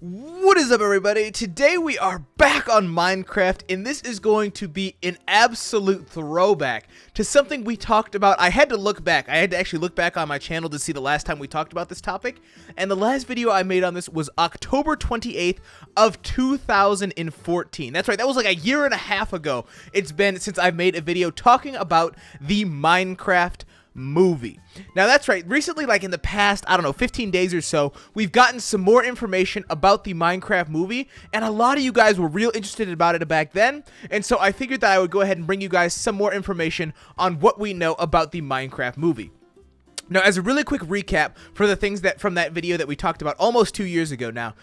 What is up, everybody? Today we are back on Minecraft, and this is going to be an absolute throwback to something we talked about. I had to look back. I had to actually look back on my channel to see the last time we talked about this topic, and the last video I made on this was October 28th of 2014. That's right, that was like a year and a half ago. It's been since I've made a video talking about the Minecraft movie. Now that's right, recently, like in the past, I don't know, 15 days or so, we've gotten some more information about the Minecraft movie, and a lot of you guys were real interested about it back then, and so I figured that I would go ahead and bring you guys some more information on what we know about the Minecraft movie. Now, as a really quick recap for the things that from that video that we talked about almost 2 years ago now,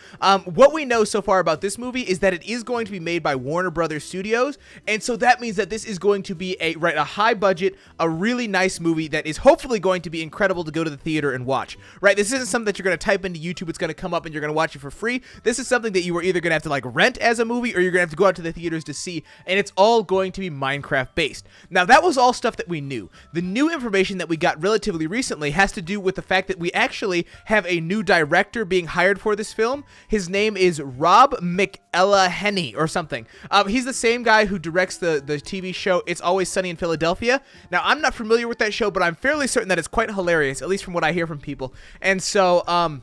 what we know so far about this movie is that it is going to be made by Warner Brothers Studios, and so that means that this is going to be a high budget, a really nice movie that is hopefully going to be incredible to go to the theater and watch, right? This isn't something that you're going to type into YouTube, it's going to come up and you're going to watch it for free. This is something that you are either going to have to like rent as a movie or you're going to have to go out to the theaters to see, and it's all going to be Minecraft based. Now, that was all stuff that we knew. The new information that we got relatively recently has to do with the fact that we actually have a new director being hired for this film. His name is Rob McElhenney or something. He's the same guy who directs the TV show It's Always Sunny in Philadelphia. Now, I'm not familiar with that show, but I'm fairly certain that it's quite hilarious, at least from what I hear from people. And so,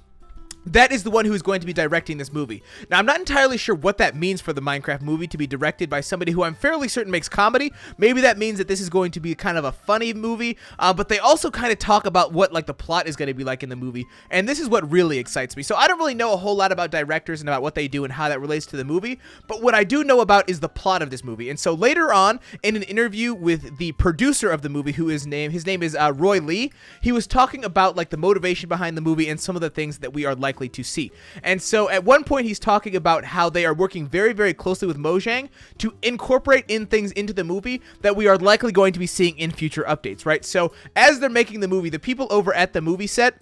that is the one who is going to be directing this movie. Now, I'm not entirely sure what that means for the Minecraft movie to be directed by somebody who I'm fairly certain makes comedy. Maybe that means that this is going to be kind of a funny movie, but they also kind of talk about what like the plot is going to be like in the movie, and this is what really excites me. So I don't really know a whole lot about directors and about what they do and how that relates to the movie, but what I do know about is the plot of this movie. And so later on, in an interview with the producer of the movie, his name is Roy Lee, he was talking about like the motivation behind the movie and some of the things that we are likely to see. And so at one point he's talking about how they are working very, very closely with Mojang to incorporate in things into the movie that we are likely going to be seeing in future updates, right? So as they're making the movie, the people over at the movie set,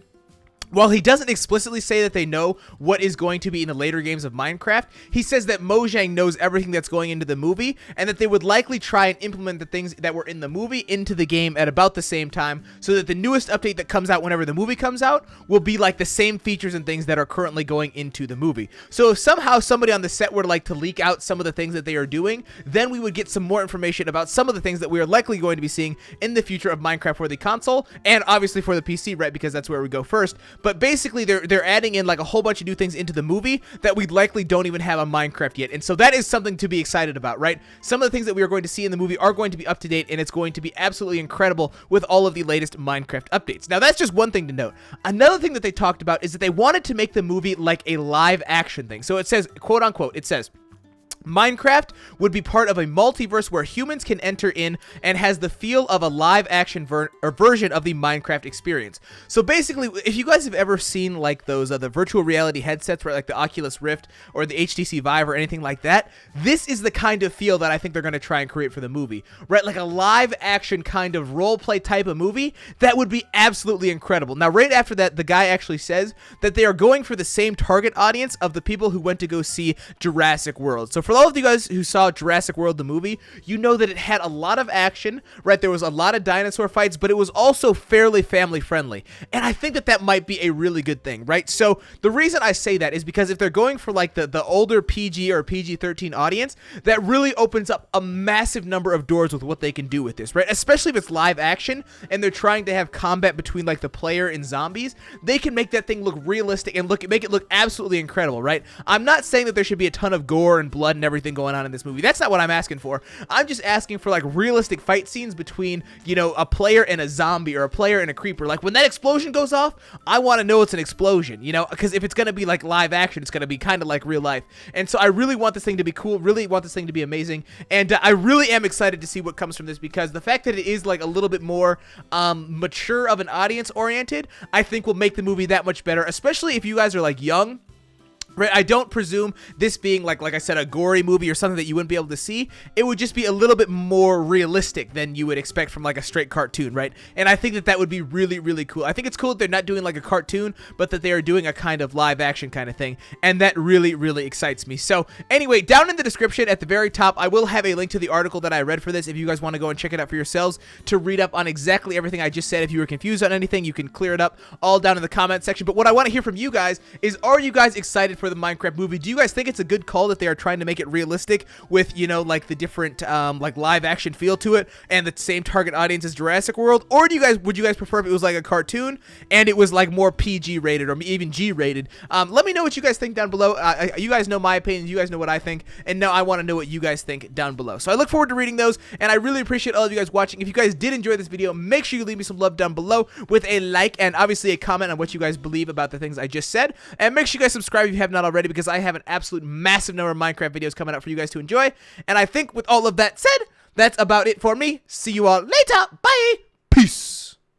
while he doesn't explicitly say that they know what is going to be in the later games of Minecraft, he says that Mojang knows everything that's going into the movie and that they would likely try and implement the things that were in the movie into the game at about the same time so that the newest update that comes out whenever the movie comes out will be like the same features and things that are currently going into the movie. So if somehow somebody on the set were like to leak out some of the things that they are doing, then we would get some more information about some of the things that we are likely going to be seeing in the future of Minecraft for the console and obviously for the PC, right? Because that's where we go first. But basically, they're adding in like a whole bunch of new things into the movie that we likely don't even have on Minecraft yet. And so that is something to be excited about, right? Some of the things that we are going to see in the movie are going to be up to date, and it's going to be absolutely incredible with all of the latest Minecraft updates. Now, that's just one thing to note. Another thing that they talked about is that they wanted to make the movie like a live action thing. So it says, quote unquote, it says, Minecraft would be part of a multiverse where humans can enter in and has the feel of a live-action version of the Minecraft experience. So basically, if you guys have ever seen like those the virtual reality headsets, right, like the Oculus Rift or the HTC Vive or anything like that, this is the kind of feel that I think they're going to try and create for the movie, right? Like a live-action kind of role-play type of movie that would be absolutely incredible. Now, right after that, the guy actually says that they are going for the same target audience of the people who went to go see Jurassic World. So for all of you guys who saw Jurassic World, the movie, you know that it had a lot of action, right? There was a lot of dinosaur fights, but it was also fairly family friendly. And I think that that might be a really good thing, right? So the reason I say that is because if they're going for like the older PG or PG-13 audience, that really opens up a massive number of doors with what they can do with this, right? Especially if it's live action and they're trying to have combat between like the player and zombies, they can make that thing look realistic and make it look absolutely incredible, right? I'm not saying that there should be a ton of gore and blood and everything going on in this movie. That's not what I'm asking for. I'm just asking for like realistic fight scenes between, you know, a player and a zombie or a player and a creeper. Like when that explosion goes off, I want to know it's an explosion, you know, because if it's going to be like live action, it's going to be kind of like real life. And so I really want this thing to be cool, really want this thing to be amazing. And I really am excited to see what comes from this because the fact that it is like a little bit more mature of an audience oriented, I think will make the movie that much better, especially if you guys are like young. Right, I don't presume this being like I said, a gory movie or something that you wouldn't be able to see. It would just be a little bit more realistic than you would expect from like a straight cartoon, right? And I think that that would be really, really cool. I think it's cool that they're not doing like a cartoon, but that they are doing a kind of live action kind of thing, and that really, really excites me. So anyway, down in the description at the very top, I will have a link to the article that I read for this if you guys want to go and check it out for yourselves to read up on exactly everything I just said. If you were confused on anything, you can clear it up all down in the comment section. But what I want to hear from you guys is, are you guys excited for for the Minecraft movie. Do you guys think it's a good call that they are trying to make it realistic with, you know, like the different like live action feel to it and the same target audience as Jurassic World? Or would you guys prefer if it was like a cartoon and it was like more PG rated or even G rated? Let me know what you guys think down below. You guys know my opinion, you guys know what I think, and now I want to know what you guys think down below. So I look forward to reading those, and I really appreciate all of you guys watching. If you guys did enjoy this video, make sure you leave me some love down below with a like and obviously a comment on what you guys believe about the things I just said. And make sure you guys subscribe if you have not already, because I have an absolute massive number of Minecraft videos coming out for you guys to enjoy. And I think with all of that said, that's about it for me. See you all later. Bye. Peace.